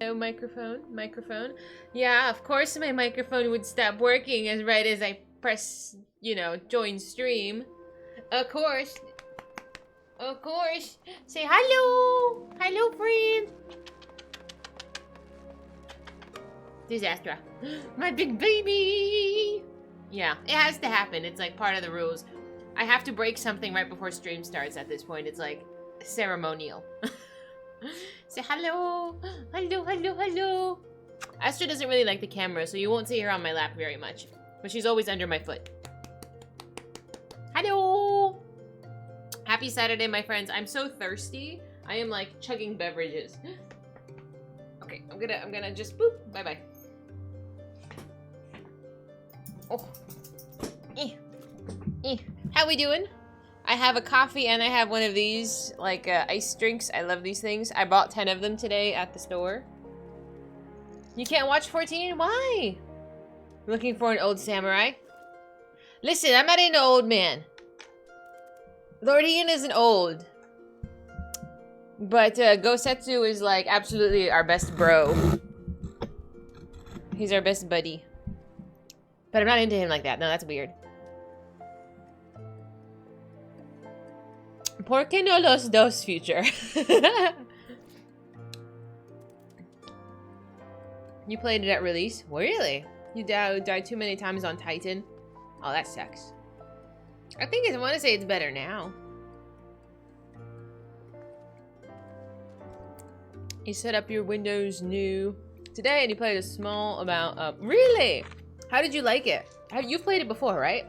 Hello, microphone. Yeah, of course my microphone would stop working as right as I press, you know, join stream. Of course. Say hello. Hello, friend. Disaster. My big baby. Yeah, it has to happen. It's like part of the rules. I have to break something right before stream starts at this point. It's like ceremonial. Say hello. Hello. Astra doesn't really like the camera, so you won't see her on my lap very much. But she's always under my foot. Hello. Happy Saturday, my friends. I'm so thirsty. I am like chugging beverages. Okay, I'm gonna just boop. Bye-bye. Oh. How we doing? I have a coffee and I have one of these, like, ice drinks. I love these things. I bought 10 of them today at the store. You can't watch 14? Why? Looking for an old samurai? Listen, I'm not into old man. Lord Ian isn't old. But, Gosetsu is, like, absolutely our best bro. He's our best buddy. But I'm not into him like that. No, that's weird. ¿Por qué no los dos, future? You played it at release? Really? You died too many times on Titan? Oh, that sucks. I want to say it's better now. You set up your Windows new today and you played a small amount of... Really? How did you like it? You've played it before, right?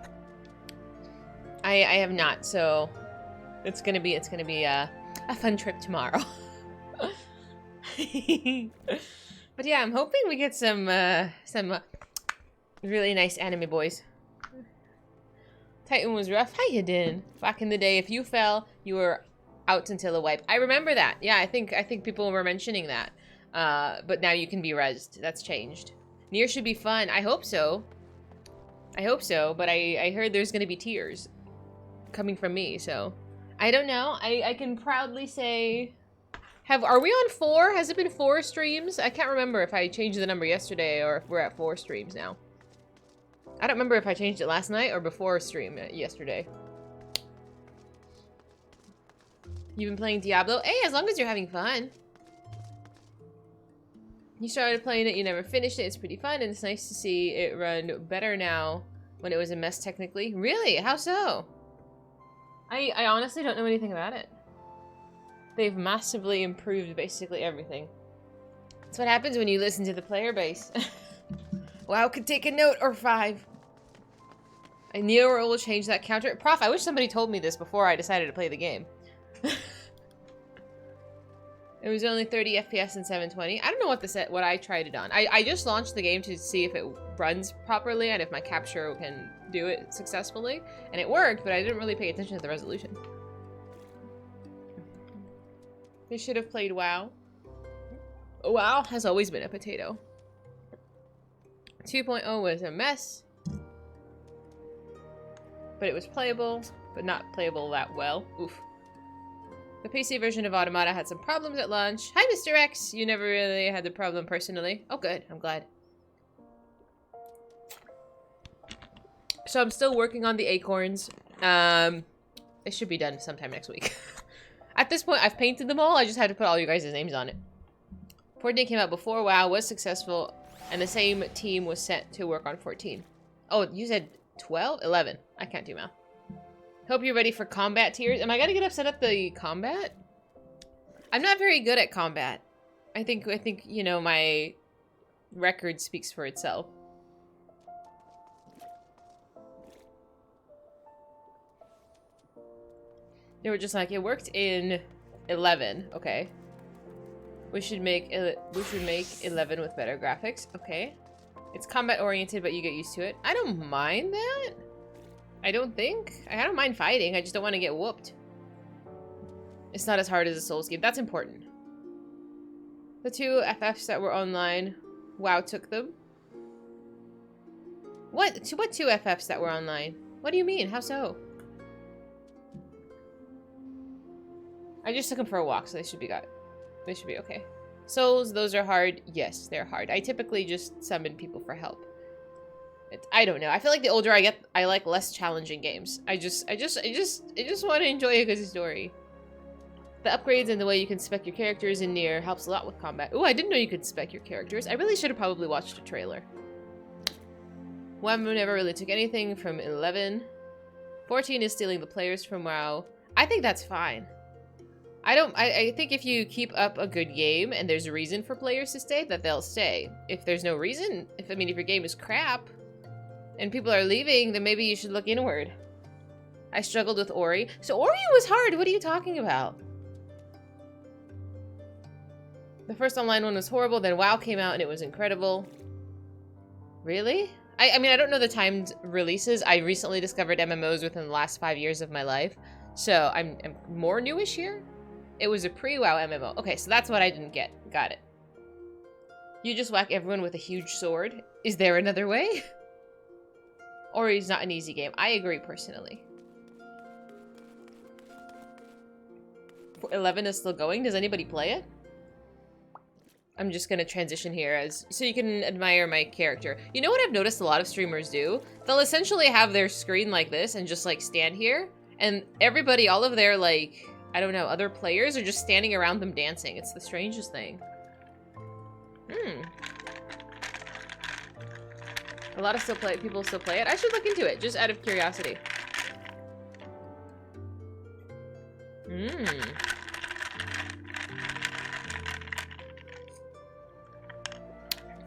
I have not, so... It's gonna be a fun trip tomorrow. But yeah, I'm hoping we get some really nice anime boys. Titan was rough. How you doing? Back in the day, if you fell, you were out until a wipe. I remember that. Yeah, I think people were mentioning that. But now you can be rezzed. That's changed. Nier should be fun. I hope so. But I heard there's gonna be tears coming from me, so I don't know. I can proudly say... Are we on 4? Has it been 4 streams? I can't remember if I changed the number yesterday or if we're at 4 streams now. I don't remember if I changed it last night or before stream yesterday. You've been playing Diablo? Hey, as long as you're having fun. You started playing it, you never finished it. It's pretty fun and it's nice to see it run better now when it was a mess technically. Really? How so? I honestly don't know anything about it. They've massively improved basically everything. That's what happens when you listen to the player base. WoW could take a note or 5. I knew will change that counter. Prof, I wish somebody told me this before I decided to play the game. It was only 30 FPS and 720. I don't know what I tried it on. I just launched the game to see if it runs properly and if my capture can do it successfully. And it worked, but I didn't really pay attention to the resolution. They should have played WoW. WoW has always been a potato. 2.0 was a mess. But it was playable, but not playable that well. Oof. The PC version of Automata had some problems at launch. Hi, Mr. X! You never really had the problem personally. Oh, good. I'm glad. So I'm still working on the acorns. It should be done sometime next week. At this point, I've painted them all. I just had to put all you guys' names on it. 14 came out before WoW was successful, and the same team was sent to work on 14. Oh, you said 12? 11. I can't do math. Hope you're ready for combat tiers. Am I gonna get upset at the combat? I'm not very good at combat. I think you know, my record speaks for itself. They were just like, it worked in 11. Okay. We should make 11 with better graphics. Okay. It's combat oriented, but you get used to it. I don't mind that. I don't mind fighting. I just don't want to get whooped. It's not as hard as a Souls game. That's important. The 2 FFs that were online, WoW took them. What 2 FFs that were online? What do you mean? How so? I just took them for a walk, so they should be okay. Souls, those are hard. Yes, they're hard. I typically just summon people for help. I don't know. I feel like the older I get, I like less challenging games. I just want to enjoy a good story. The upgrades and the way you can spec your characters in Nier helps a lot with combat. Ooh, I didn't know you could spec your characters. I really should have probably watched a trailer. WoW never really took anything from 11. 14 is stealing the players from WoW. I think that's fine. I think if you keep up a good game and there's a reason for players to stay, that they'll stay. If there's no reason, if your game is crap and people are leaving, then maybe you should look inward. I struggled with Ori. So Ori was hard. What are you talking about? The first online one was horrible, then WoW came out and it was incredible. Really? I mean, I don't know the timed releases. I recently discovered MMOs within the last 5 years of my life. So I'm more newish here. It was a pre-WoW MMO. Okay, so that's what I didn't get. Got it. You just whack everyone with a huge sword. Is there another way? Ori's not an easy game. I agree personally. 11 is still going. Does anybody play it? I'm just gonna transition here so you can admire my character. You know what I've noticed a lot of streamers do? They'll essentially have their screen like this and just like stand here, and everybody, all of their like, I don't know, other players are just standing around them dancing. It's the strangest thing. A lot of people still play it. I should look into it just out of curiosity.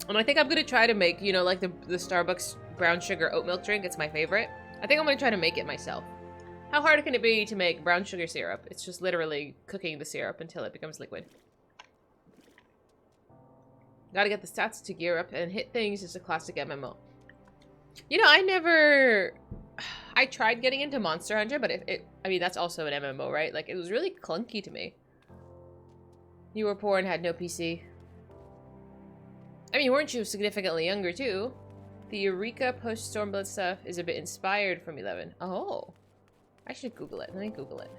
And I think I'm gonna try to make, you know, like the Starbucks brown sugar oat milk drink. It's my favorite. I think I'm gonna try to make it myself. How hard can it be to make brown sugar syrup? It's just literally cooking the syrup until it becomes liquid. Gotta get the stats to gear up and hit things. It's a classic MMO. You know, I tried getting into Monster Hunter, but I mean, that's also an MMO, right? Like, it was really clunky to me. You were poor and had no PC. I mean, weren't you significantly younger, too? The Eureka post-Stormblood stuff is a bit inspired from 11. Oh. I should Google it. Let me Google it.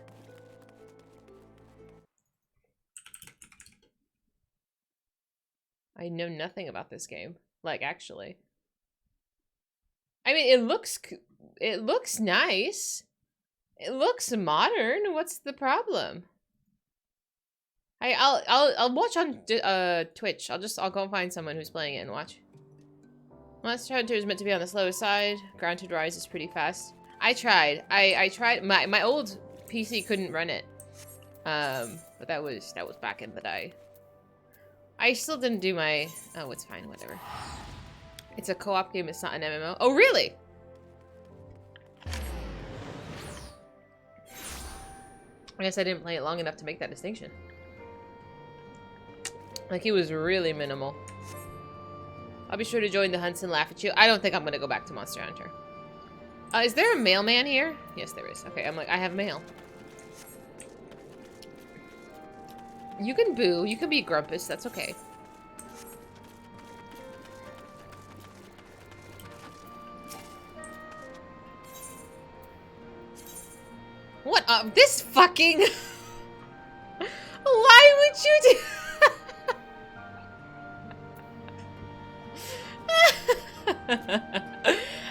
I know nothing about this game. Like, actually. I mean, it looks nice. It looks modern. What's the problem? I'll watch on Twitch. I'll go find someone who's playing it and watch. Monster Hunter is meant to be on the slowest side. Ground to Rise is pretty fast. I tried. I tried. My old PC couldn't run it. But that was back in the day. I still didn't do my. Oh, it's fine. Whatever. It's a co-op game. It's not an MMO. Oh, really? I guess I didn't play it long enough to make that distinction. Like, it was really minimal. I'll be sure to join the hunts and laugh at you. I don't think I'm gonna go back to Monster Hunter. Is there a mailman here? Yes, there is. Okay, I'm like, I have mail. You can boo. You can be grumpus. That's okay. What? This fucking... Why would you do...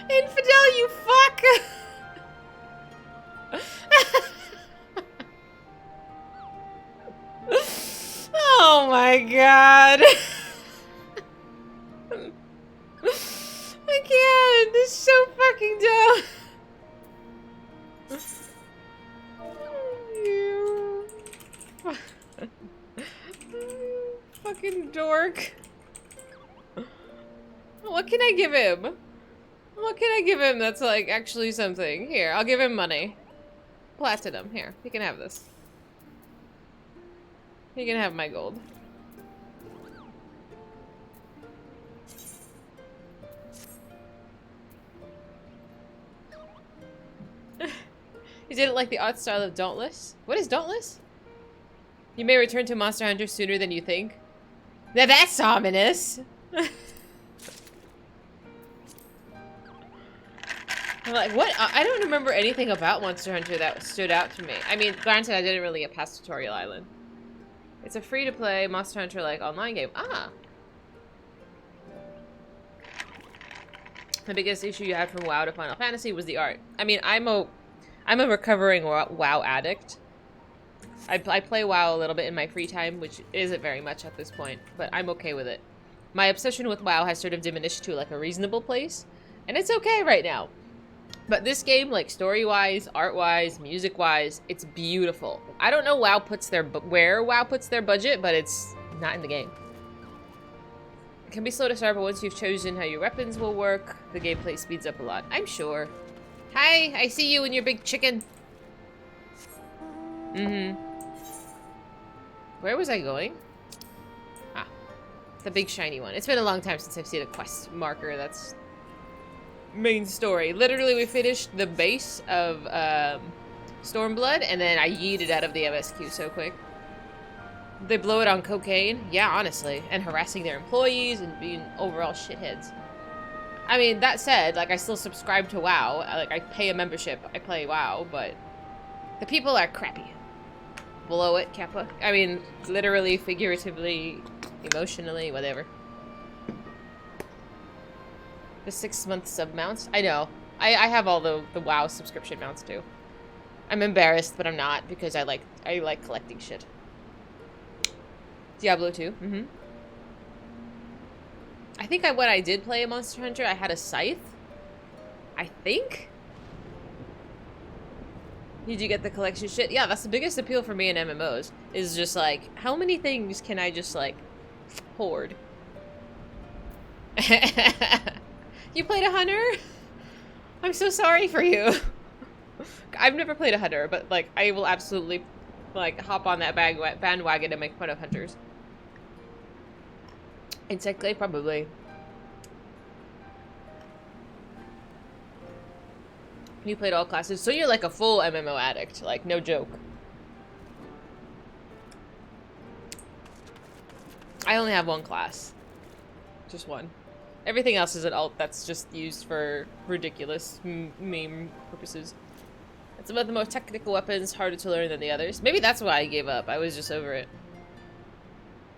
Infidel, you fuck! Oh my god. I can't. This is so fucking dumb. You fucking dork. What can I give him? What can I give him that's like actually something? Here, I'll give him money. Platinum. Here, he can have this. He can have my gold. You didn't like the art style of Dauntless? What is Dauntless? You may return to Monster Hunter sooner than you think. Now that's ominous! I'm like, what? I don't remember anything about Monster Hunter that stood out to me. I mean, granted, I didn't really get past Tutorial Island. It's a free-to-play Monster Hunter-like online game. Ah! The biggest issue you had from WoW to Final Fantasy was the art. I mean, I'm a recovering WoW addict. I play WoW a little bit in my free time, which isn't very much at this point, but I'm okay with it. My obsession with WoW has sort of diminished to like a reasonable place, and it's okay right now. But this game, like story-wise, art-wise, music-wise, it's beautiful. I don't know where WoW puts their budget, but it's not in the game. It can be slow to start, but once you've chosen how your weapons will work, the gameplay speeds up a lot. I'm sure. Hi, I see you and your big chicken. Mm-hmm. Where was I going? Ah, the big shiny one. It's been a long time since I've seen a quest marker that's main story. Literally, we finished the base of Stormblood, and then I yeeted out of the MSQ so quick. They blow it on cocaine? Yeah, honestly. And harassing their employees and being overall shitheads. I mean, that said, like, I still subscribe to WoW. Like, I pay a membership. I play WoW, but the people are crappy. Blow it, Kappa. I mean, literally, figuratively, emotionally, whatever. The 6-month sub mounts? I know. I have all the WoW subscription mounts, too. I'm embarrassed, but I'm not, because I like collecting shit. Diablo 2. Mm-hmm. I think when I did play a Monster Hunter, I had a scythe. I think? Did you get the collection shit? Yeah, that's the biggest appeal for me in MMOs. Is just like, how many things can I just like hoard? You played a hunter? I'm so sorry for you. I've never played a hunter, but like I will absolutely like hop on that bandwagon and make fun of hunters. Insect Clay, probably. You played all classes, so you're like a full MMO addict, like no joke. I only have one class. Just one. Everything else is an alt that's just used for ridiculous meme purposes. It's about the most technical weapons, harder to learn than the others. Maybe that's why I gave up. I was just over it.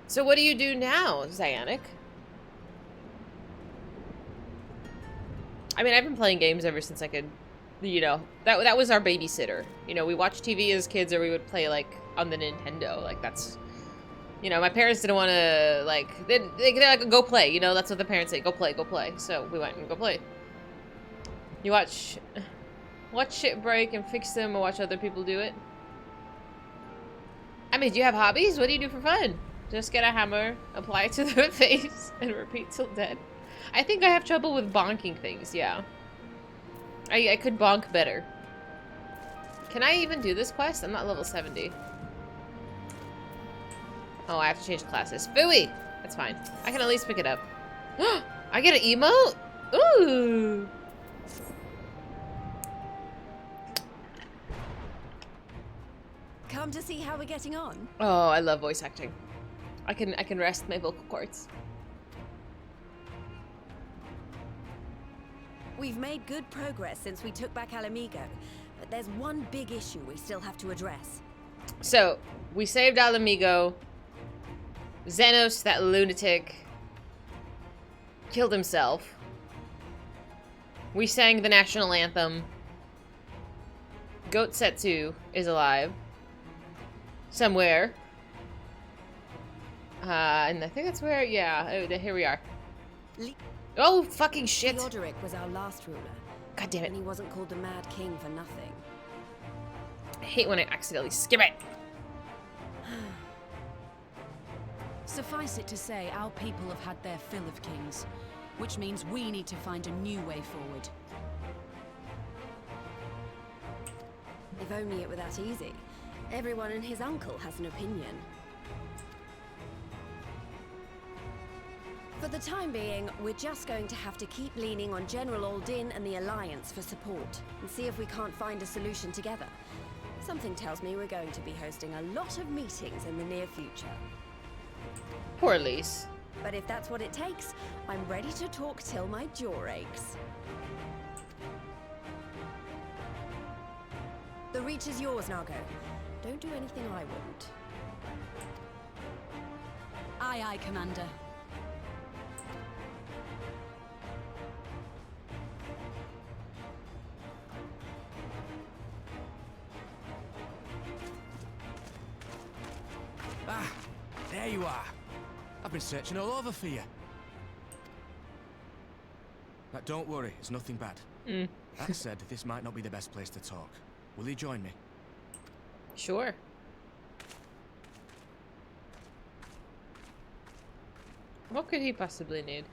So what do you do now, Zyanic? I mean, I've been playing games ever since I could, you know, that was our babysitter. You know, we watched TV as kids, or we would play, like, on the Nintendo. Like, that's, you know, my parents didn't want to, like, they're like, go play, you know? That's what the parents say, go play, go play. So we went and go play. You watch shit break and fix them, or watch other people do it? I mean, do you have hobbies? What do you do for fun? Just get a hammer, apply it to the face, and repeat till dead. I think I have trouble with bonking things, yeah. I could bonk better. Can I even do this quest? I'm not level 70. Oh, I have to change classes. Phooey! That's fine. I can at least pick it up. I get an emote? Ooh! Come to see how we're getting on? Oh, I love voice acting. I can rest my vocal cords. We've made good progress since we took back Alamigo, but there's one big issue we still have to address. So, we saved Alamigo. Xenos, that lunatic, killed himself. We sang the national anthem. Goat Setsu is alive. Somewhere. And I think that's where, yeah, here we are. Oh, fucking shit. Theodoric was our last ruler. God damn it. And he wasn't called the Mad King for nothing. I hate when I accidentally skip it. Suffice it to say, our people have had their fill of kings, which means we need to find a new way forward. If only it were that easy. Everyone and his uncle has an opinion. For the time being, we're just going to have to keep leaning on General Aldin and the Alliance for support, and see if we can't find a solution together. Something tells me we're going to be hosting a lot of meetings in the near future. Poor Lise. But if that's what it takes, I'm ready to talk till my jaw aches. The reach is yours, Nago. Don't do anything I wouldn't. Aye, aye, Commander. Ah, there you are. I've been searching all over for you. But don't worry, it's nothing bad. That said, this might not be the best place to talk. Will you join me? Sure. What could he possibly need?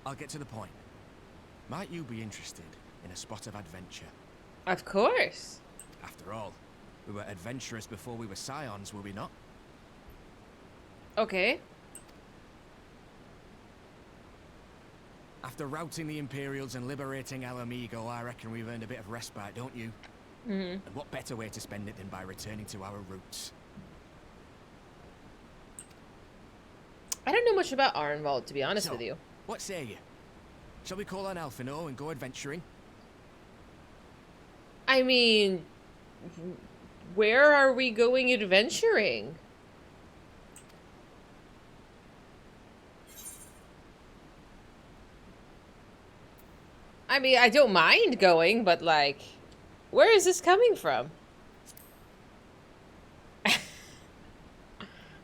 I'll get to the point. Might you be interested in a spot of adventure? Of course. After all, we were adventurers before we were scions, were we not? Okay. After routing the Imperials and liberating Alamigo, I reckon we've earned a bit of respite, don't you? And what better way to spend it than by returning to our roots? I don't know much about Arnvald, to be honest with you. What say you? Shall we call on Alphino and go adventuring? I mean, where are we going adventuring? I mean, I don't mind going, but like, where is this coming from?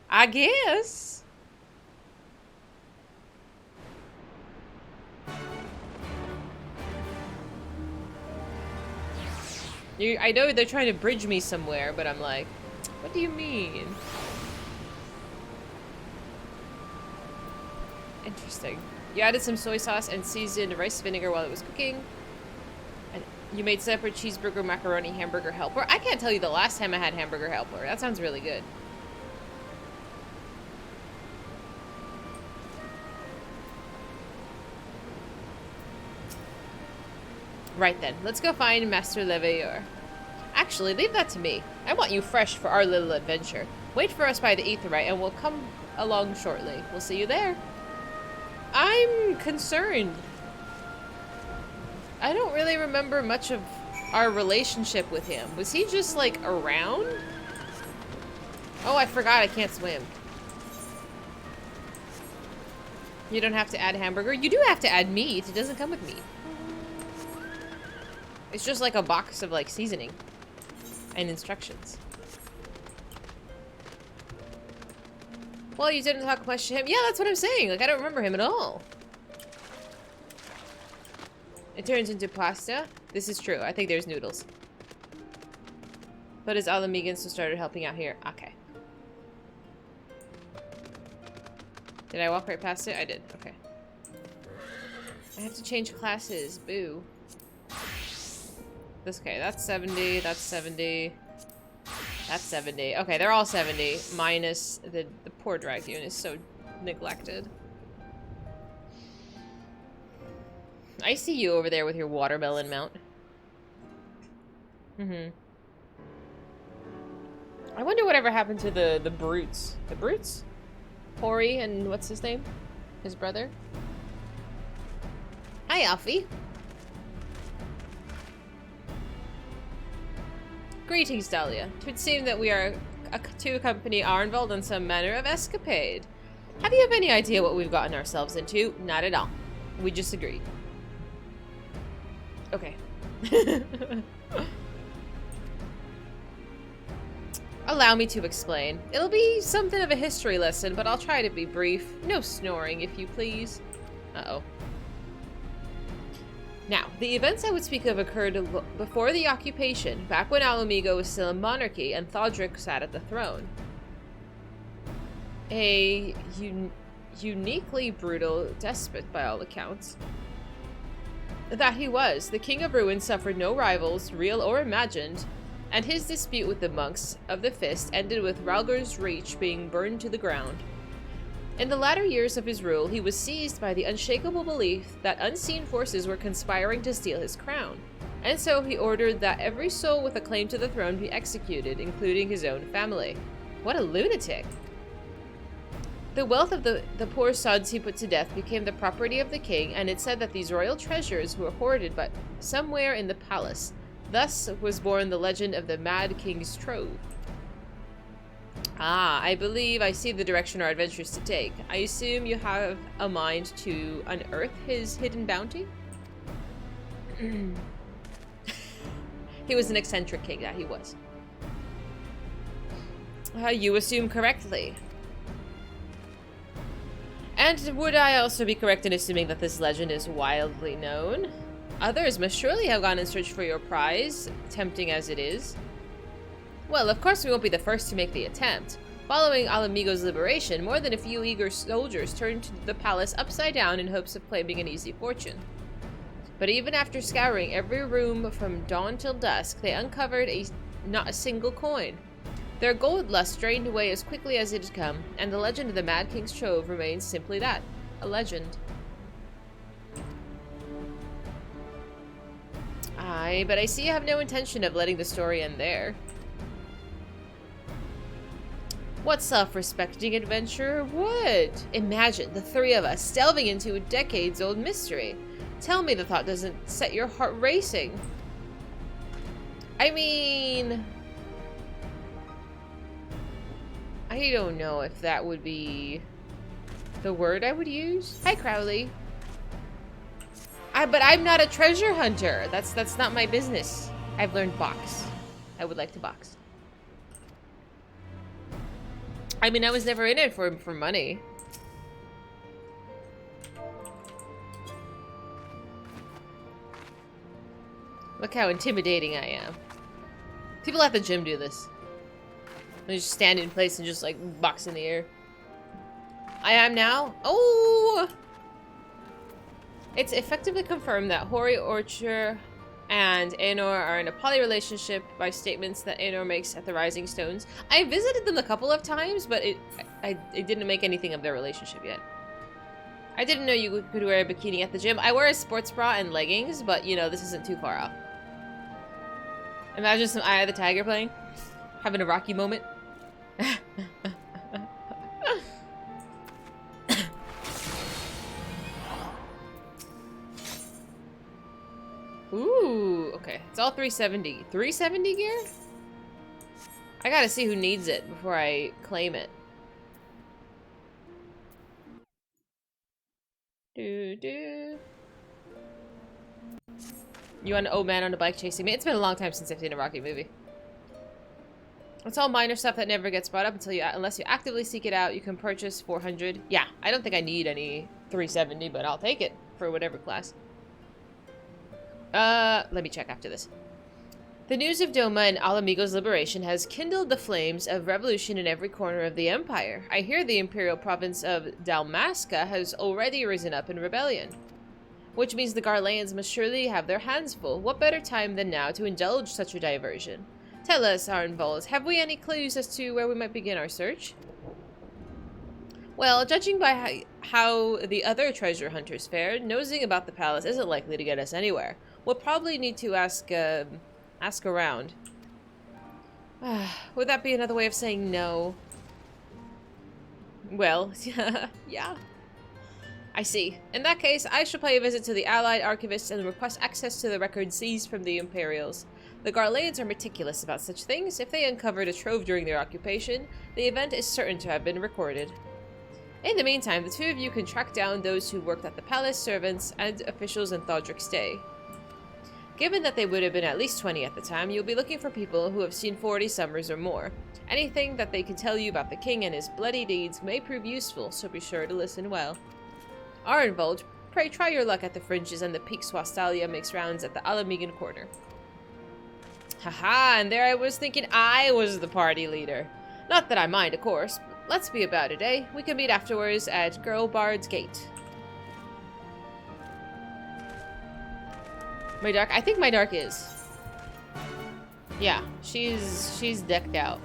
I guess. I know they're trying to bridge me somewhere, but I'm like, what do you mean? Interesting. You added some soy sauce and seasoned rice vinegar while it was cooking. And you made separate cheeseburger, macaroni, hamburger helper. I can't tell you the last time I had hamburger helper. That sounds really good. Right then, let's go find Master Leveilleur. Actually, leave that to me. I want you fresh for our little adventure. Wait for us by the Aetheryte and we'll come along shortly. We'll see you there. I'm concerned. I don't really remember much of our relationship with him. Was he just, like, around? Oh, I forgot I can't swim. You don't have to add hamburger. You do have to add meat. It doesn't come with meat. It's just like a box of, like, seasoning and instructions. Well, you didn't talk much to him. Yeah, that's what I'm saying. Like, I don't remember him at all. It turns into pasta. This is true. I think there's noodles. But his Alamegans still started helping out here. Okay. Did I walk right past it? I did. Okay. I have to change classes. Boo. This, okay, that's 70. That's 70. That's 70. Okay, they're all 70. Minus the poor Dragoon is so neglected. I see you over there with your watermelon mount. I wonder whatever happened to the brutes. The brutes? Hori and what's his name? His brother? Hi, Alfie. Greetings, Dahlia. 'Twould seem that we are to accompany Arnvald on some manner of escapade. Have you any idea what we've gotten ourselves into? Not at all. We just agreed. Okay. Allow me to explain. It'll be something of a history lesson, but I'll try to be brief. No snoring, if you please. Uh-oh. Now, the events I would speak of occurred before the occupation, back when Alamigo was still a monarchy and Thodrick sat at the throne. A uniquely brutal despot, by all accounts. That he was. The King of Ruin suffered no rivals, real or imagined, and his dispute with the monks of the Fist ended with Rhalgr's Reach being burned to the ground. In the latter years of his rule, he was seized by the unshakable belief that unseen forces were conspiring to steal his crown, and so he ordered that every soul with a claim to the throne be executed, including his own family. What a lunatic! The wealth of the poor sons he put to death became the property of the king, and it said that these royal treasures were hoarded but somewhere in the palace, Thus was born the legend of the Mad King's Trove. Ah, I believe I see the direction our adventure is to take. I assume you have a mind to unearth his hidden bounty? He was an eccentric king, that he was. You assume correctly. And would I also be correct in assuming that this legend is wildly known? Others must surely have gone in search for your prize, tempting as it is. Well, of course we won't be the first to make the attempt. Following Alamigo's liberation, more than a few eager soldiers turned to the palace upside down in hopes of claiming an easy fortune. But even after scouring every room from dawn till dusk, they uncovered not a single coin. Their gold lust drained away as quickly as it had come, and the legend of the Mad King's Trove remains simply that, a legend. Aye, but I see you have no intention of letting the story end there. What self-respecting adventurer would? Imagine the three of us delving into a decades-old mystery. Tell me the thought doesn't set your heart racing. I mean... I don't know if that would be the word I would use. Hi, Crowley. But I'm not a treasure hunter. That's not my business. I've learned box. I would like to box. I mean, I was never in it for money. Look how intimidating I am. People at the gym do this. They just stand in place and just like box in the air. I am now. Oh! It's effectively confirmed that Hori Orcher and Aenor are in a poly relationship by statements that Aenor makes at the Rising Stones. I visited them a couple of times, but it didn't make anything of their relationship yet. I didn't know you could wear a bikini at the gym. I wear a sports bra and leggings, but you know, this isn't too far off. Imagine some Eye of the Tiger playing. Having a Rocky moment. Ooh, okay. It's all 370. 370 gear? I gotta see who needs it before I claim it. You want an old man on a bike chasing me? It's been a long time since I've seen a Rocky movie. It's all minor stuff that never gets brought up unless you actively seek it out. You can purchase 400. Yeah, I don't think I need any 370, but I'll take it for whatever class. Let me check after this. The news of Doma and Alamigo's liberation has kindled the flames of revolution in every corner of the Empire. I hear the imperial province of Dalmasca has already risen up in rebellion. Which means the Garleans must surely have their hands full. What better time than now to indulge such a diversion? Tell us, Arnvold, have we any clues as to where we might begin our search? Well, judging by how the other treasure hunters fared, nosing about the palace isn't likely to get us anywhere. We'll probably need to ask around. Would that be another way of saying no? Well, yeah. I see. In that case, I shall pay a visit to the Allied Archivists and request access to the records seized from the Imperials. The Garleans are meticulous about such things. If they uncovered a trove during their occupation, the event is certain to have been recorded. In the meantime, the two of you can track down those who worked at the palace, servants, and officials in Thodrick's day. Given that they would have been at least 20 at the time, you'll be looking for people who have seen 40 summers or more. Anything that they can tell you about the king and his bloody deeds may prove useful, so be sure to listen well. Arnvold, pray try your luck at the fringes and the peaks while Stalia makes rounds at the Alamigan corner. Haha, and there I was thinking I was the party leader. Not that I mind, of course. But let's be about it, eh? We can meet afterwards at Girl Bard's Gate. My dark? I think my dark is. Yeah, she's decked out.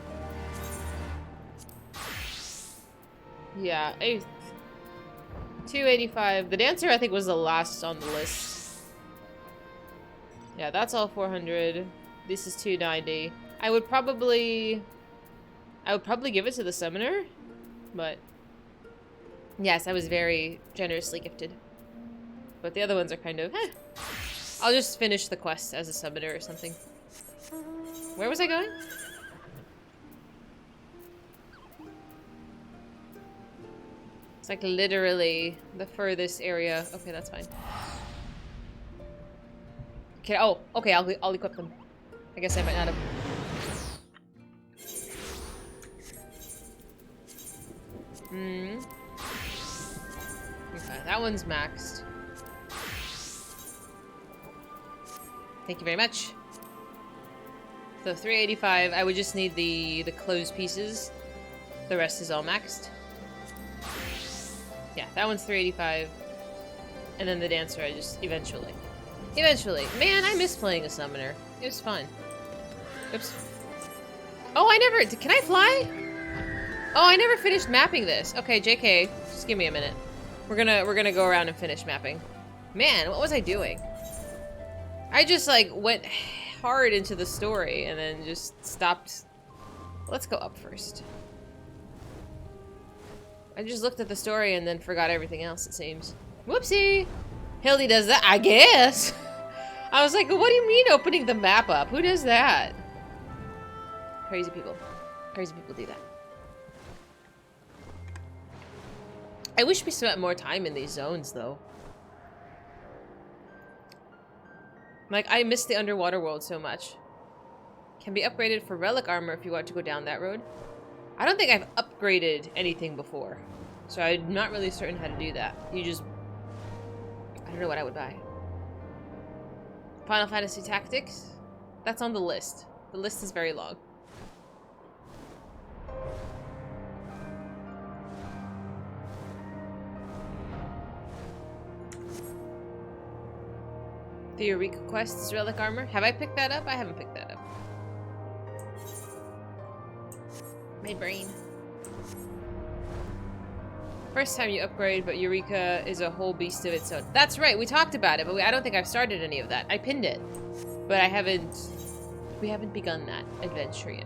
Yeah, 285. The dancer I think was the last on the list. Yeah, that's all 400. This is 290. I would probably give it to the summoner, but yes, I was very generously gifted. But the other ones are kind of, I'll just finish the quest as a summoner or something. Where was I going? It's like literally the furthest area. Okay, that's fine. Okay, oh, okay, I'll equip them. I guess I might not have. Okay, that one's maxed. Thank you very much. So 385, I would just need the closed pieces. The rest is all maxed. Yeah, that one's 385. And then the dancer, I just eventually. Man, I miss playing a summoner. It was fun. Oops. Oh, I never, can I fly? Oh, I never finished mapping this. Okay, JK, just give me a minute. We're gonna go around and finish mapping. Man, what was I doing? I just like went hard into the story and then just stopped. Let's go up first. I just looked at the story and then forgot everything else, it seems. Whoopsie! Hildy does that, I guess. I was like, what do you mean opening the map up? Who does that? Crazy people. Crazy people do that. I wish we spent more time in these zones, though. Like, I miss the underwater world so much. Can be upgraded for relic armor if you want to go down that road. I don't think I've upgraded anything before. So I'm not really certain how to do that. You just... I don't know what I would buy. Final Fantasy Tactics? That's on the list. The list is very long. The Eureka quest is relic armor. Have I picked that up? I haven't picked that up. My brain. First time you upgrade, but Eureka is a whole beast of its own. That's right, we talked about it, but I don't think I've started any of that. I pinned it, but I haven't... We haven't begun that adventure yet.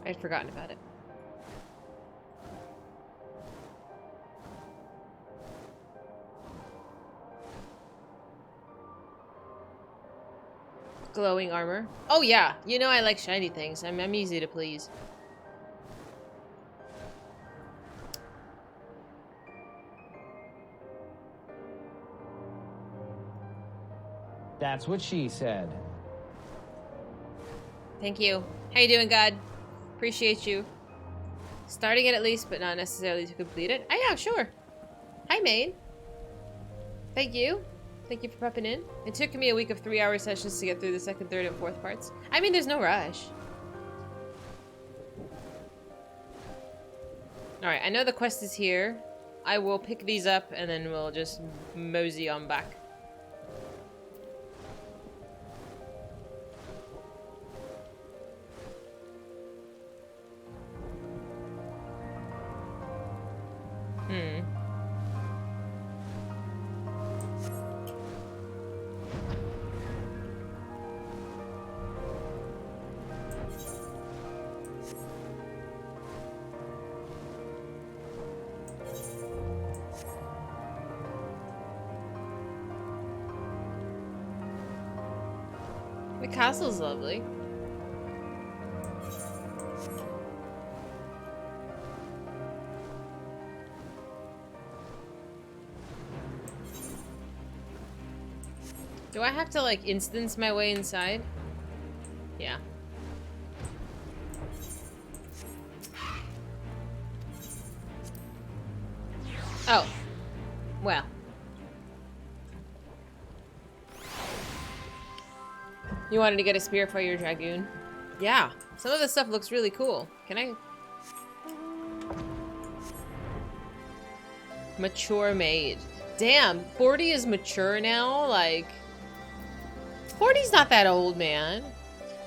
I'd forgotten about it. Glowing armor. Oh yeah, you know I like shiny things. I'm easy to please. That's what she said. Thank you. How you doing, God? Appreciate you. Starting it at least, but not necessarily to complete it. Oh yeah, sure. Hi, Maine. Thank you. Thank you for popping in. It took me a week of 3-hour sessions to get through the second, third, and fourth parts. I mean, there's no rush. Alright, I know the quest is here. I will pick these up, and then we'll just mosey on back. The castle's lovely. Do I have to, like, instance my way inside? Yeah. Oh. Well. You wanted to get a spear for your dragoon? Yeah. Some of this stuff looks really cool. Can I... Mature maid. Damn, 40 is mature now? Like... 40's not that old, man.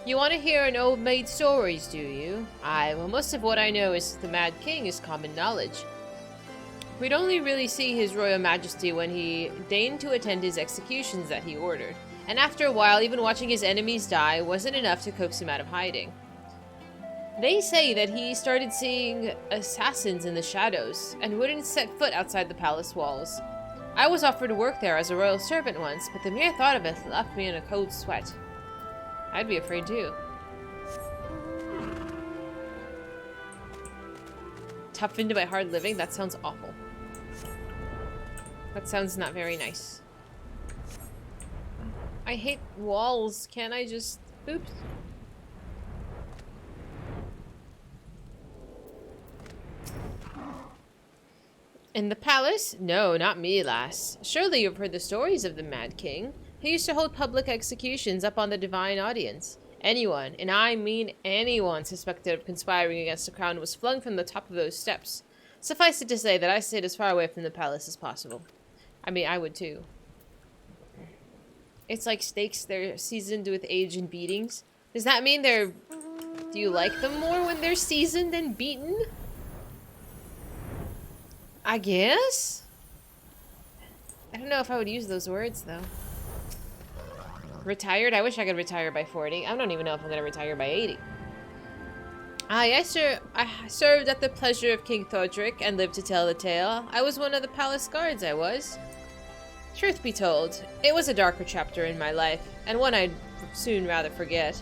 You want to hear an old maid stories, do you? Aye, well, most of what I know is the Mad King is common knowledge. We'd only really see his royal majesty when he deigned to attend his executions that he ordered. And after a while, even watching his enemies die wasn't enough to coax him out of hiding. They say that he started seeing assassins in the shadows and wouldn't set foot outside the palace walls. I was offered to work there as a royal servant once, but the mere thought of it left me in a cold sweat. I'd be afraid too. Toughened by hard living? That sounds awful. That sounds not very nice. I hate walls. Can't I just... Oops. In the palace? No, not me, lass. Surely you've heard the stories of the Mad King. He used to hold public executions up on the divine audience. Anyone, and I mean anyone, suspected of conspiring against the crown was flung from the top of those steps. Suffice it to say that I stayed as far away from the palace as possible. I mean, I would too. It's like steaks, they're seasoned with age and beatings. Does that mean they're... Do you like them more when they're seasoned and beaten? I guess? I don't know if I would use those words, though. Retired? I wish I could retire by 40. I don't even know if I'm going to retire by 80. I served at the pleasure of King Thodrick and lived to tell the tale. I was one of the palace guards, I was. Truth be told, it was a darker chapter in my life, and one I'd soon rather forget.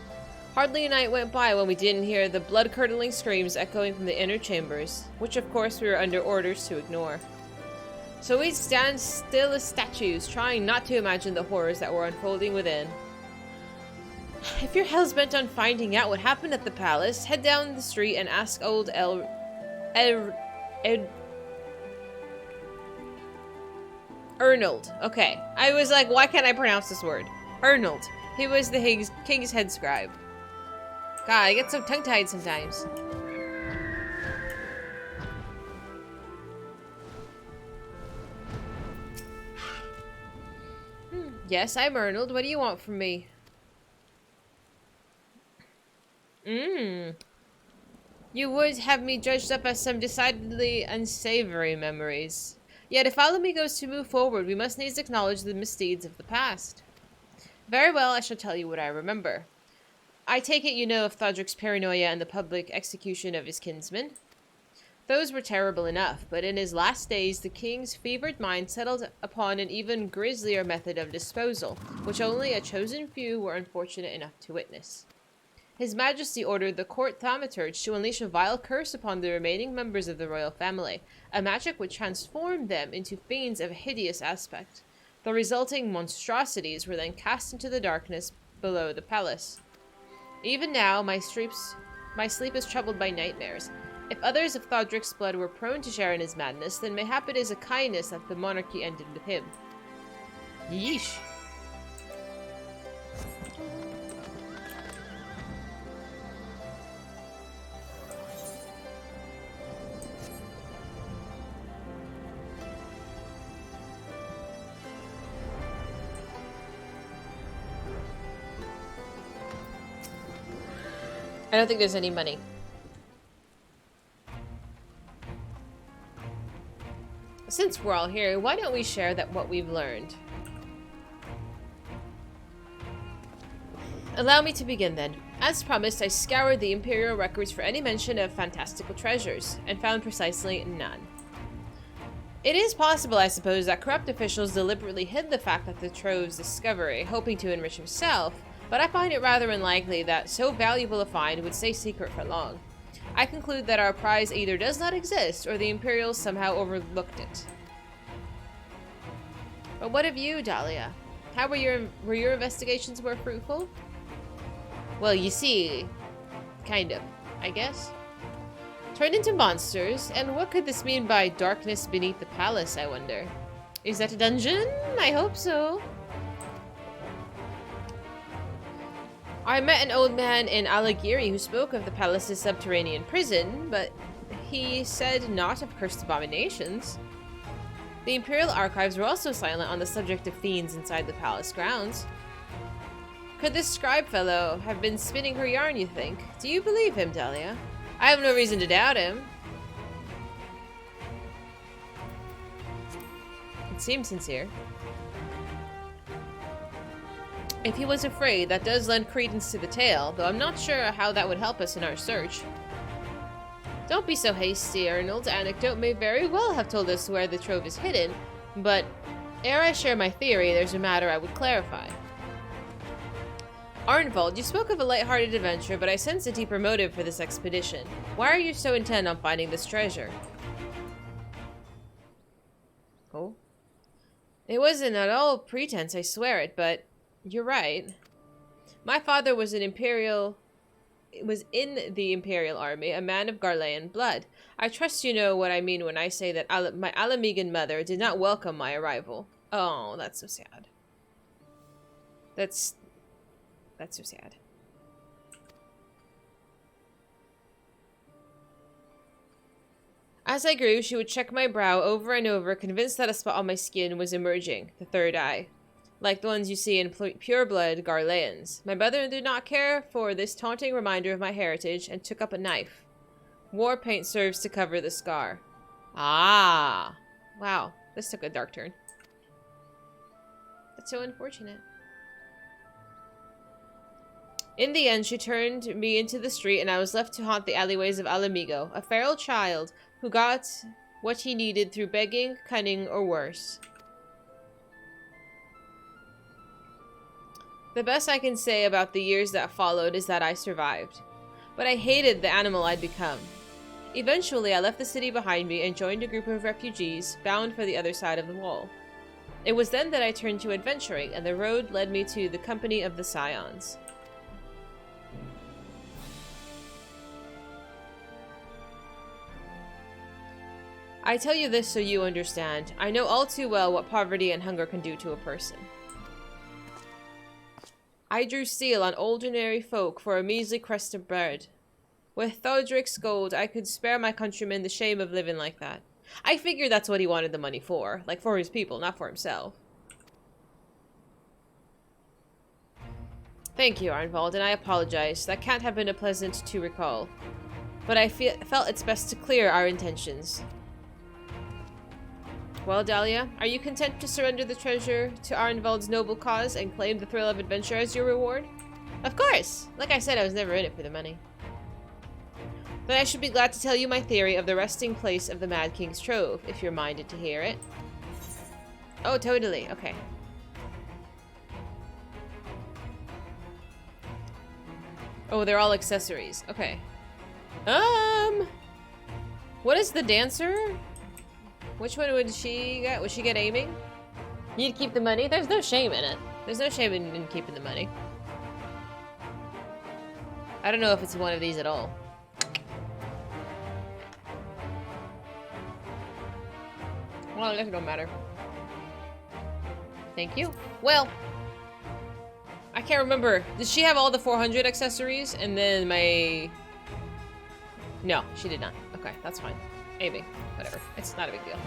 Hardly a night went by when we didn't hear the blood-curdling screams echoing from the inner chambers, which of course we were under orders to ignore. So we'd stand still as statues, trying not to imagine the horrors that were unfolding within. If you're hell's-bent on finding out what happened at the palace, head down the street and ask old Ernold. Okay. I was like, why can't I pronounce this word? Ernold. He was the king's head scribe. God, I get so tongue-tied sometimes. Yes, I'm Ernold. What do you want from me? You would have me judged up as some decidedly unsavory memories. Yet if Alamy goes to move forward, we must needs acknowledge the misdeeds of the past. Very well, I shall tell you what I remember. I take it you know of Thodrick's paranoia and the public execution of his kinsman. Those were terrible enough, but in his last days the king's fevered mind settled upon an even grislier method of disposal, which only a chosen few were unfortunate enough to witness. His Majesty ordered the court thaumaturge to unleash a vile curse upon the remaining members of the royal family, a magic which transformed them into fiends of hideous aspect. The resulting monstrosities were then cast into the darkness below the palace. Even now, my sleep is troubled by nightmares. If others of Thodrick's blood were prone to share in his madness, then mayhap it is a kindness that the monarchy ended with him. Yeesh. I don't think there's any money. Since we're all here, why don't we share what we've learned? Allow me to begin then. As promised, I scoured the Imperial records for any mention of fantastical treasures, and found precisely none. It is possible, I suppose, that corrupt officials deliberately hid the fact of the trove's discovery, hoping to enrich himself, but I find it rather unlikely that so valuable a find would stay secret for long. I conclude that our prize either does not exist, or the Imperials somehow overlooked it. But what of you, Dahlia? How were your investigations more fruitful? Well, you see, kind of, I guess. Turned into monsters, and what could this mean by darkness beneath the palace, I wonder? Is that a dungeon? I hope so. I met an old man in Alagiri who spoke of the palace's subterranean prison, but he said not of cursed abominations. The Imperial archives were also silent on the subject of fiends inside the palace grounds. Could this scribe fellow have been spinning her yarn, you think? Do you believe him, Dahlia? I have no reason to doubt him. It seems sincere. If he was afraid, that does lend credence to the tale, though I'm not sure how that would help us in our search. Don't be so hasty, Arnold. Anecdote may very well have told us where the trove is hidden, but Ere I share my theory, there's a matter I would clarify. Arnvald, you spoke of a light-hearted adventure, but I sense a deeper motive for this expedition. Why are you so intent on finding this treasure? Oh? It wasn't at all pretense, I swear it, but you're right. My father was in the Imperial Army, a man of Garlean blood. I trust you know what I mean when I say that my Alamegan mother did not welcome my arrival. Oh, that's so sad. That's so sad. As I grew, she would check my brow over and over, convinced that a spot on my skin was emerging, the third eye. Like the ones you see in pure-blood Garleans. My mother did not care for this taunting reminder of my heritage and took up a knife. War paint serves to cover the scar. Ah! Wow, this took a dark turn. That's so unfortunate. In the end, she turned me into the street and I was left to haunt the alleyways of Alamigo, a feral child who got what he needed through begging, cunning, or worse. The best I can say about the years that followed is that I survived. But I hated the animal I'd become. Eventually, I left the city behind me and joined a group of refugees bound for the other side of the wall. It was then that I turned to adventuring, and the road led me to the company of the Scions. I tell you this so you understand. I know all too well what poverty and hunger can do to a person. I drew steel on ordinary folk for a measly crust of bread. With Thodrick's gold, I could spare my countrymen the shame of living like that. I figured that's what he wanted the money for. Like, for his people, not for himself. Thank you, Arnvald, and I apologize. That can't have been a pleasant to recall. But I felt it's best to clear our intentions. Well, Dahlia, are you content to surrender the treasure to Arnvald's noble cause and claim the thrill of adventure as your reward? Of course! Like I said, I was never in it for the money. Then I should be glad to tell you my theory of the resting place of the Mad King's Trove, if you're minded to hear it. Oh, totally. Okay. Oh, they're all accessories. Okay. What is the dancer? Which one would she get? Would she get aiming? You'd keep the money? There's no shame in it. There's no shame in keeping the money. I don't know if it's one of these at all. Well, it don't matter. Thank you. Well, I can't remember. Did she have all the 400 accessories? And then my... No, she did not. Okay, that's fine. Maybe. Whatever. It's not a big deal.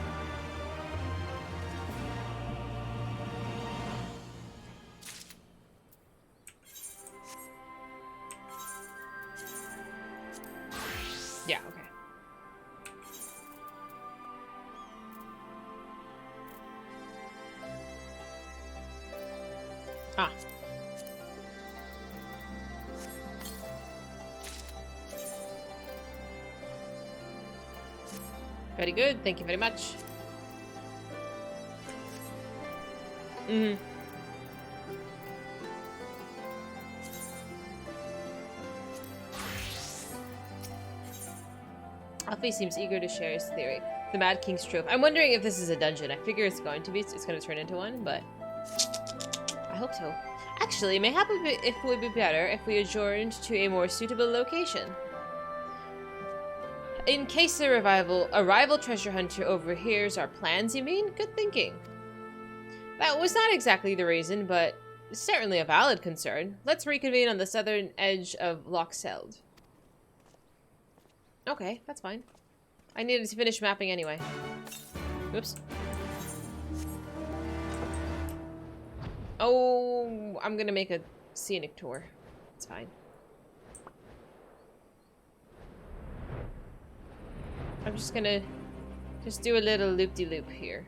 Yeah, okay. Ah. Very good. Thank you very much. Mm-hmm. Alfie seems eager to share his theory. The Mad King's Trove. I'm wondering if this is a dungeon. I figure it's going to be. It's going to turn into one, but I hope so. Actually, mayhap it would be better if we adjourned to a more suitable location. In case the arrival treasure hunter overhears our plans, you mean? Good thinking. That was not exactly the reason, but certainly a valid concern. Let's reconvene on the southern edge of Lochseld. Okay, that's fine. I needed to finish mapping anyway. Oops. Oh, I'm gonna make a scenic tour. It's fine. I'm just gonna do a little loop-de-loop here.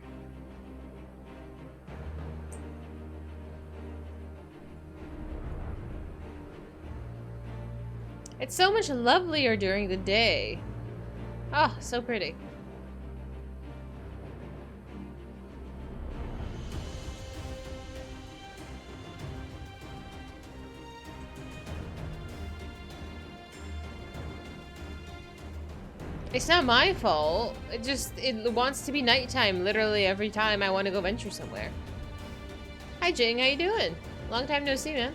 It's so much lovelier during the day. Oh, so pretty. It's not my fault. It wants to be nighttime literally every time I want to go venture somewhere. Hi Jing, how you doing? Long time no see, man.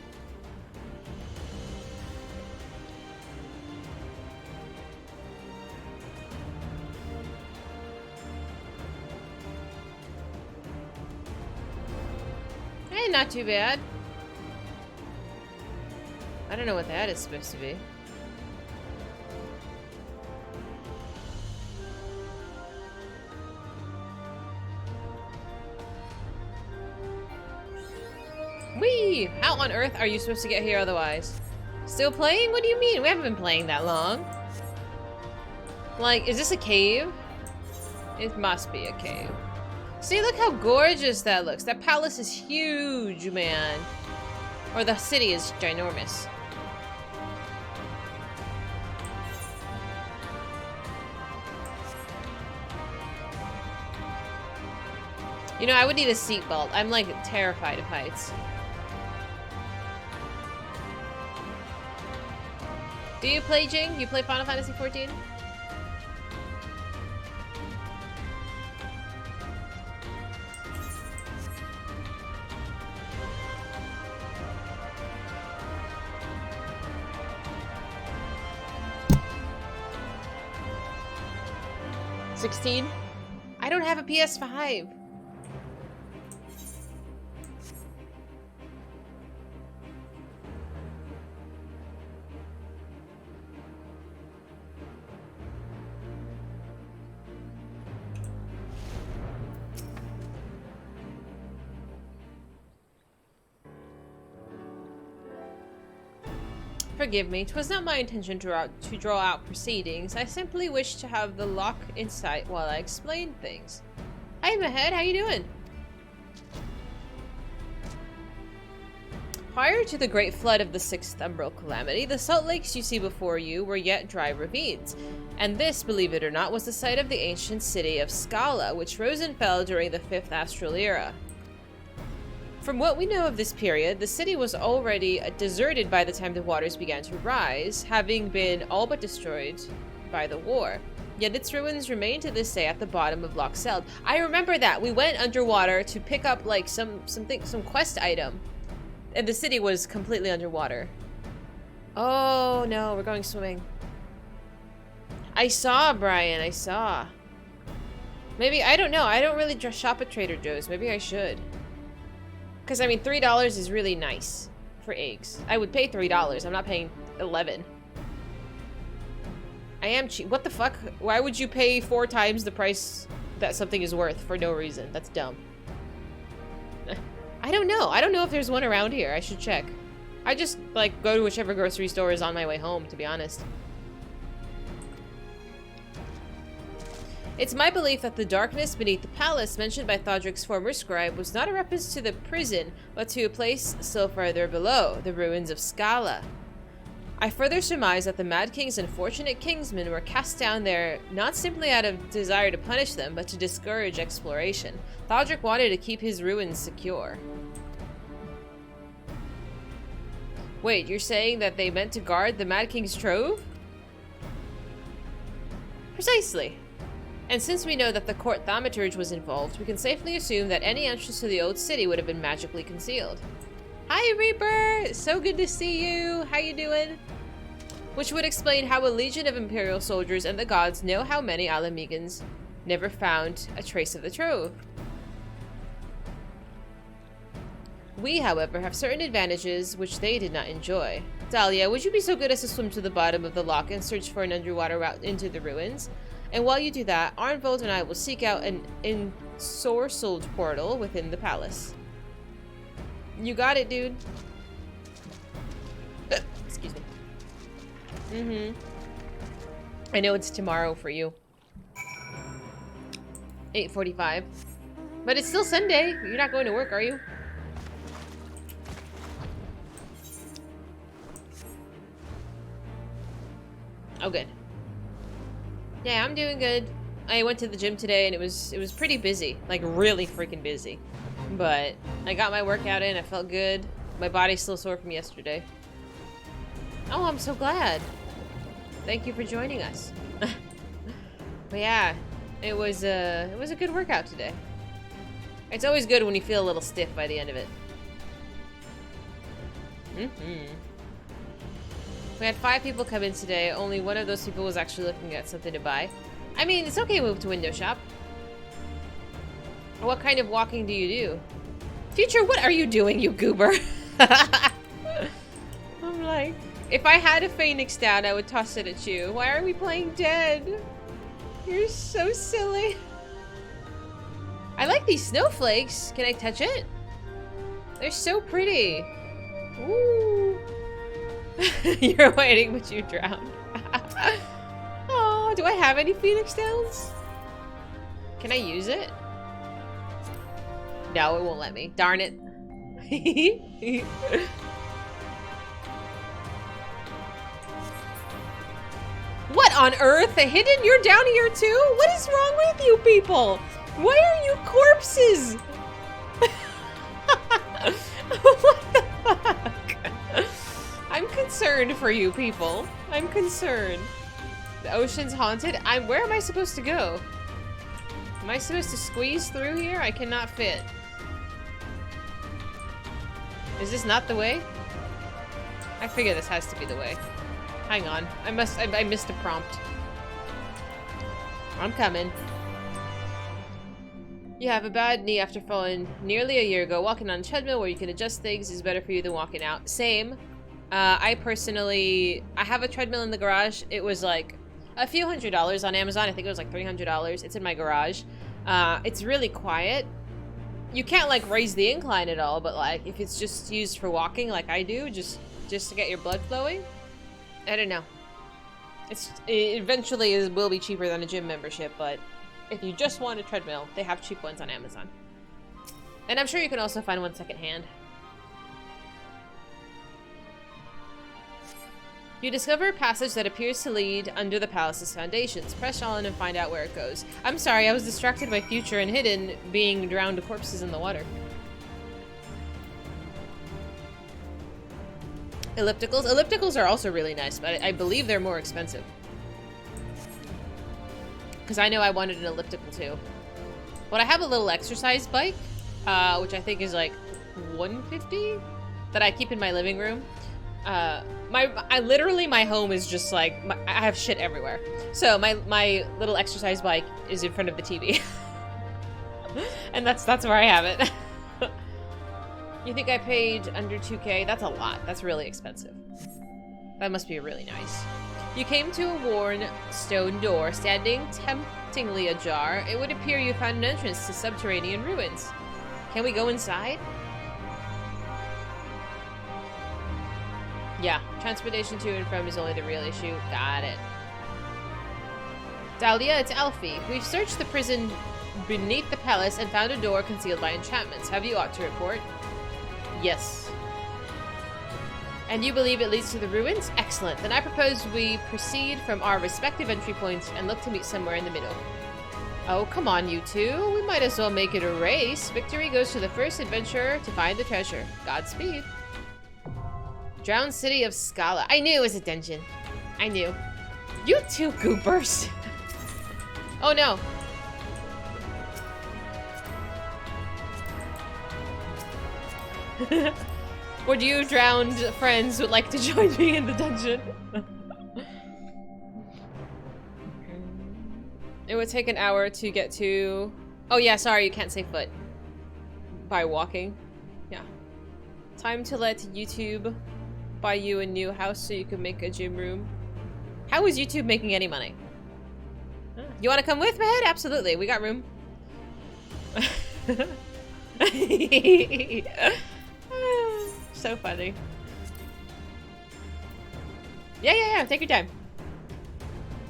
Hey, not too bad. I don't know what that is supposed to be. Whee! How on earth are you supposed to get here otherwise? Still playing? What do you mean? We haven't been playing that long. Like, is this a cave? It must be a cave. See, look how gorgeous that looks. That palace is huge, man. Or the city is ginormous. You know, I would need a seatbelt. I'm like terrified of heights. Do you play Jing? You play Final Fantasy XIV? $16? I don't have a PS5. Forgive me, 'twas not my intention to draw out proceedings. I simply wished to have the lock in sight while I explained things. Hi, Mahed, how you doing? Prior to the great flood of the 6th Umbral Calamity, the salt lakes you see before you were yet dry ravines. And this, believe it or not, was the site of the ancient city of Scala, which rose and fell during the 5th Astral Era. From what we know of this period, the city was already deserted by the time the waters began to rise, having been all but destroyed by the war. Yet its ruins remain to this day at the bottom of Loch Seld. I remember that. We went underwater to pick up like some quest item, and the city was completely underwater. Oh no, we're going swimming. I saw, Brian, I saw. Maybe, I don't know. I don't really just shop at Trader Joe's. Maybe I should. Because, I mean, $3 is really nice for eggs. I would pay $3. I'm not paying $11. I am cheap. What the fuck? Why would you pay 4 times the price that something is worth for no reason? That's dumb. I don't know. I don't know if there's one around here. I should check. I just, like, go to whichever grocery store is on my way home, to be honest. It's my belief that the darkness beneath the palace mentioned by Thodrick's former scribe was not a reference to the prison, but to a place still further below, the ruins of Scala. I further surmise that the Mad King's unfortunate kingsmen were cast down there not simply out of desire to punish them, but to discourage exploration. Thodrick wanted to keep his ruins secure. Wait, you're saying that they meant to guard the Mad King's trove? Precisely. And since we know that the court thaumaturge was involved, we can safely assume that any entrance to the old city would have been magically concealed. Hi, Reaper! So good to see you! How you doing? Which would explain how a legion of Imperial soldiers and the gods know how many Alamegans never found a trace of the trove. We, however, have certain advantages which they did not enjoy. Dahlia, would you be so good as to swim to the bottom of the loch and search for an underwater route into the ruins? And while you do that, Arnvold and I will seek out an ensorcelled portal within the palace. You got it, dude. Excuse me. I know it's tomorrow for you. 8:45. But it's still Sunday. You're not going to work, are you? Oh, good. Yeah, I'm doing good. I went to the gym today and it was pretty busy. Like, really freaking busy. But I got my workout in. I felt good. My body's still sore from yesterday. Oh, I'm so glad. Thank you for joining us. But yeah, it was a good workout today. It's always good when you feel a little stiff by the end of it. We had 5 people come in today. Only one of those people was actually looking at something to buy. I mean, it's okay to move to window shop. What kind of walking do you do? Future, what are you doing, you goober? I'm like, if I had a Phoenix down, I would toss it at you. Why are we playing dead? You're so silly. I like these snowflakes. Can I touch it? They're so pretty. Ooh. You're waiting, but you drowned. Oh, do I have any Phoenix downs? Can I use it? No, it won't let me. Darn it. What on earth? Hidden? You're down here too? What is wrong with you people? Why are you corpses? What the fuck? I'm concerned for you people. I'm concerned. The ocean's haunted? Where am I supposed to go? Am I supposed to squeeze through here? I cannot fit. Is this not the way? I figure this has to be the way. Hang on. I missed a prompt. I'm coming. You have a bad knee after falling nearly a year ago. Walking on a treadmill where you can adjust things is better for you than walking out. Same. I have a treadmill in the garage. It was like a few $100s on Amazon. I think it was like $300. It's in my garage. It's really quiet. You can't like raise the incline at all, but like if it's just used for walking like I do, just to get your blood flowing, I don't know. It eventually will be cheaper than a gym membership, but if you just want a treadmill, they have cheap ones on Amazon. And I'm sure you can also find one secondhand. You discover a passage that appears to lead under the palace's foundations. Press on and find out where it goes. I'm sorry, I was distracted by Future and Hidden being drowned corpses in the water. Ellipticals? Ellipticals are also really nice, but I believe they're more expensive. Because I know I wanted an elliptical too. But I have a little exercise bike, which I think is like $150 that I keep in my living room. My home is just like, I have shit everywhere. So my little exercise bike is in front of the TV. And that's where I have it. You think I paid under 2K? That's a lot. That's really expensive. That must be really nice. You came to a worn stone door, standing temptingly ajar. It would appear you found an entrance to subterranean ruins. Can we go inside? Yeah, transportation to and from is only the real issue. Got it. Dahlia, it's Alfie. We've searched the prison beneath the palace and found a door concealed by enchantments. Have you ought to report? Yes. And you believe it leads to the ruins? Excellent. Then I propose we proceed from our respective entry points and look to meet somewhere in the middle. Oh, come on, you two. We might as well make it a race. Victory goes to the first adventurer to find the treasure. Godspeed. Drowned City of Scala. I knew it was a dungeon. I knew. You two goopers. Oh no. Would you drowned friends would like to join me in the dungeon? It would take an hour to get to... Oh yeah, sorry, you can't say foot. By walking. Yeah. Time to let YouTube buy you a new house so you can make a gym room. How is YouTube making any money? You want to come with, Mahead? Absolutely, we got room. So funny. Yeah, take your time.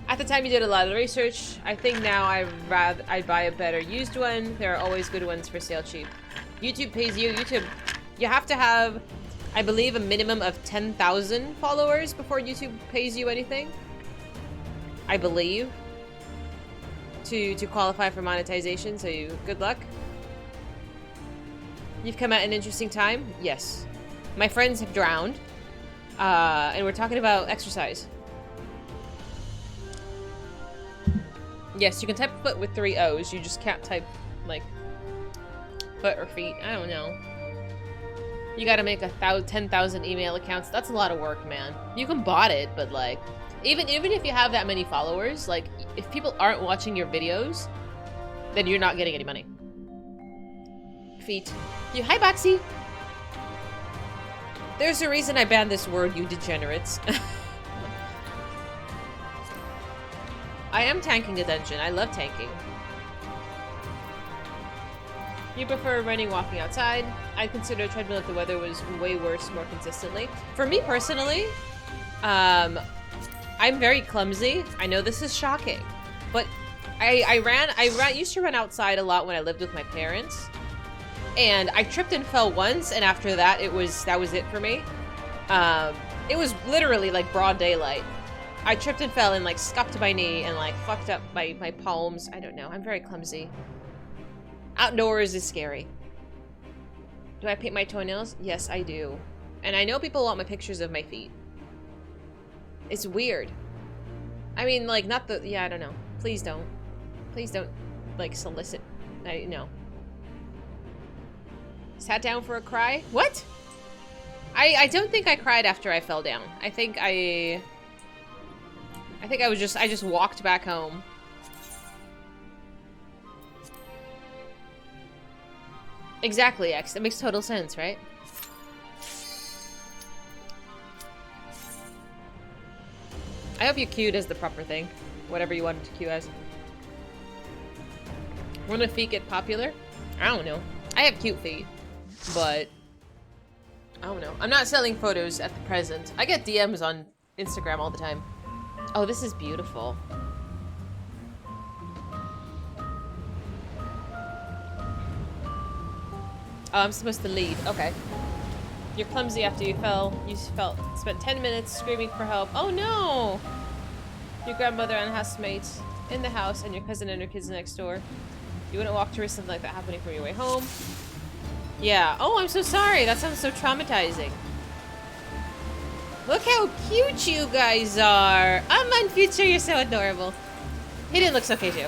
At the time you did a lot of research. I think now I'd buy a better used one. There are always good ones for sale cheap. YouTube pays you. You have to have, I believe, a minimum of 10,000 followers before YouTube pays you anything. I believe. To qualify for monetization, so good luck. You've come at an interesting time? Yes. My friends have drowned. And we're talking about exercise. Yes, you can type foot with 3 O's. You just can't type, like, foot or feet. I don't know. You gotta make 10,000 email accounts. That's a lot of work, man. You can bot it, but, like, even if you have that many followers, like, if people aren't watching your videos, then you're not getting any money. Feet. Hi, Boxy. There's a reason I banned this word, you degenerates. I am tanking a dungeon. I love tanking. You prefer running, walking outside? I'd consider a treadmill if the weather was way worse more consistently. For me personally, I'm very clumsy. I know this is shocking, but I used to run outside a lot when I lived with my parents, and I tripped and fell once, and after that, that was it for me. It was literally like broad daylight. I tripped and fell and like scuffed my knee and like fucked up my palms. I don't know. I'm very clumsy. Outdoors is scary. Do I paint my toenails? Yes, I do. And I know people want my pictures of my feet. It's weird. I mean, like, not the... Yeah, I don't know. Please don't. Please don't, like, solicit. No. Sat down for a cry? What? I don't think I cried after I fell down. I think I just walked back home. Exactly, X. That makes total sense, right? I hope you queued as the proper thing. Whatever you wanted to queue as. When do feet get popular? I don't know. I have cute feet, but I don't know. I'm not selling photos at the present. I get DMs on Instagram all the time. Oh, this is beautiful. Oh, I'm supposed to lead. Okay. You're clumsy after you fell. You spent 10 minutes screaming for help. Oh no! Your grandmother and housemates in the house, and your cousin and her kids next door. You wouldn't walk to risk something like that happening from your way home. Yeah. Oh, I'm so sorry. That sounds so traumatizing. Look how cute you guys are. Oh, man, Future, you're so adorable. Hidden looks okay too.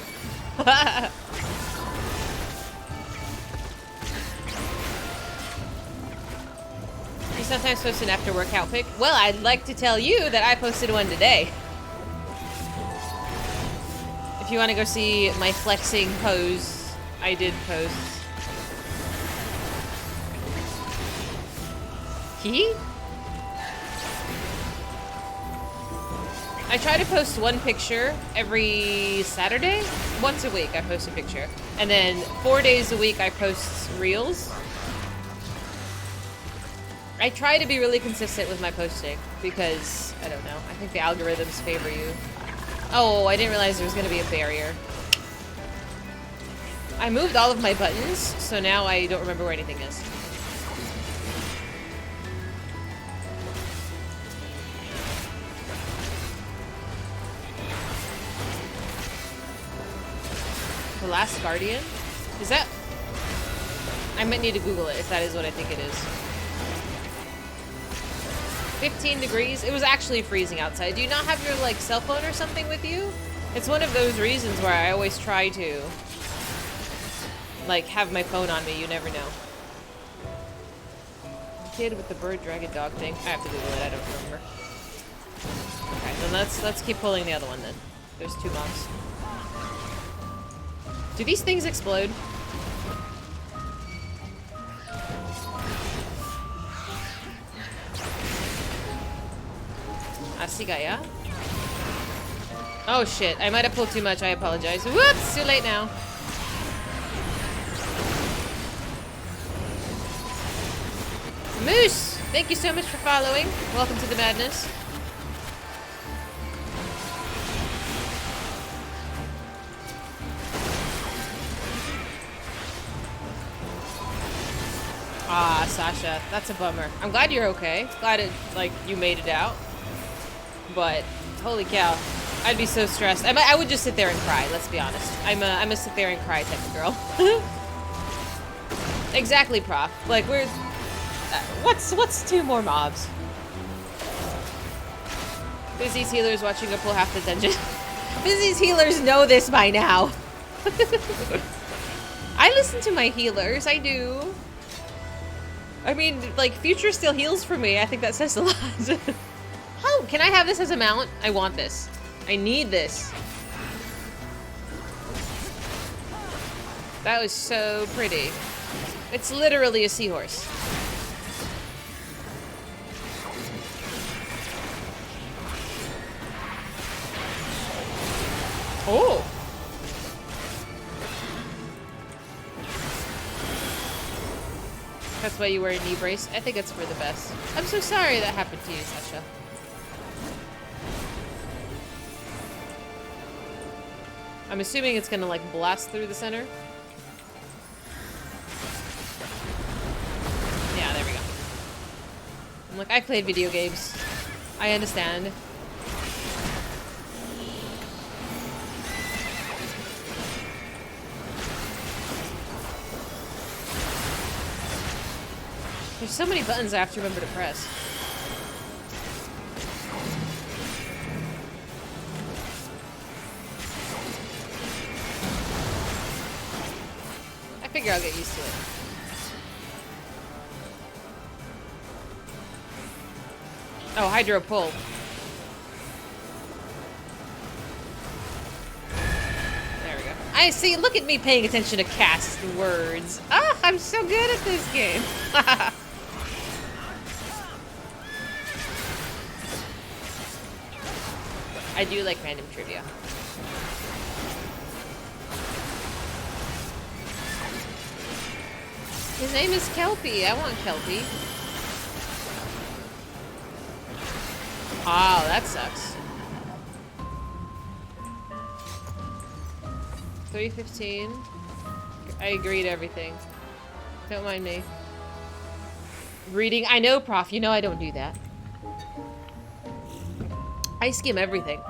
You sometimes post an after workout pic. Well, I'd like to tell you that I posted one today. If you want to go see my flexing pose, I did post. I try to post one picture every Saturday. Once a week I post a picture. And then 4 days a week I post reels. I try to be really consistent with my posting because, I don't know, I think the algorithms favor you. Oh, I didn't realize there was going to be a barrier. I moved all of my buttons, so now I don't remember where anything is. The Last Guardian? Is that... I might need to Google it if that is what I think it is. 15 degrees? It was actually freezing outside. Do you not have your, like, cell phone or something with you? It's one of those reasons where I always try to, like, have my phone on me. You never know. Kid with the bird, dragon, dog thing. I have to Google it. I don't remember. Okay, then let's keep pulling the other one then. There's 2 mobs. Do these things explode? Asigaya? Oh shit, I might have pulled too much, I apologize. Whoops, too late now. Moose! Thank you so much for following. Welcome to the madness. Ah, Sasha, that's a bummer. I'm glad you're okay. Glad it, like, you made it out. But holy cow, I'd be so stressed. I would just sit there and cry. Let's be honest. I'm a sit there and cry type of girl. Exactly, Prof. Like we're what's 2 more mobs? There's these healers watching her pull half the dungeon. Fizy's healers know this by now. I listen to my healers, I do. I mean, like, Future still heals for me. I think that says a lot. How? Can I have this as a mount? I want this. I need this. That was so pretty. It's literally a seahorse. Oh! That's why you wear a knee brace? I think it's for the best. I'm so sorry that happened to you, Sasha. I'm assuming it's gonna, like, blast through the center. Yeah, there we go. I'm like, I played video games. I understand. There's so many buttons I have to remember to press. I figure I'll get used to it. Oh, Hydro Pull. There we go. I see, look at me paying attention to cast words. Ah, I'm so good at this game. I do like random trivia. His name is Kelpie. I want Kelpie. Oh, that sucks. 3:15. I agree to everything. Don't mind me. Reading. I know, Prof. You know I don't do that. I skim everything.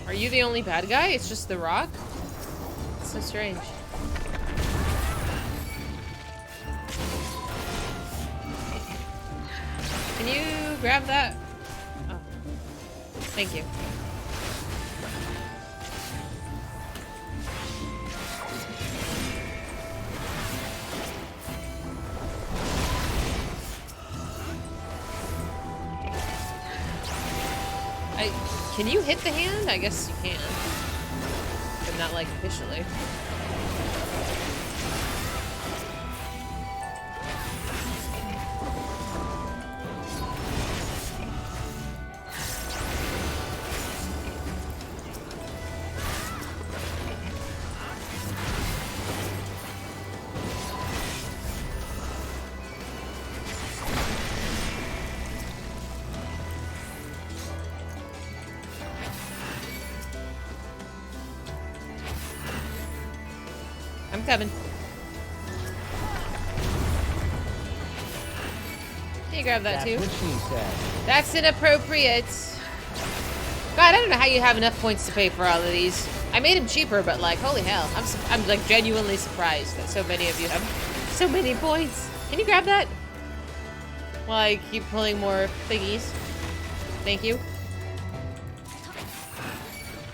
Are you the only bad guy? It's just the rock? It's so strange. Can you grab that? Oh. Thank you. Can you hit the hand? I guess you can. But not, like, officially. I'm coming. Can you grab that too? That's what she said. That's inappropriate. God, I don't know how you have enough points to pay for all of these. I made them cheaper, but like, holy hell. I'm like genuinely surprised that so many of you have so many points. Can you grab that? While I keep pulling more thingies. Thank you.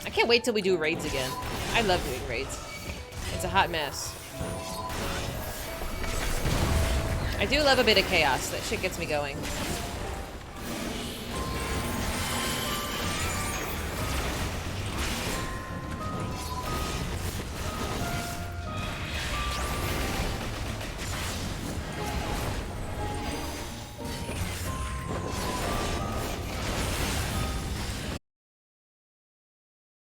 I can't wait till we do raids again. I love doing raids. It's a hot mess. I do love a bit of chaos. That shit gets me going.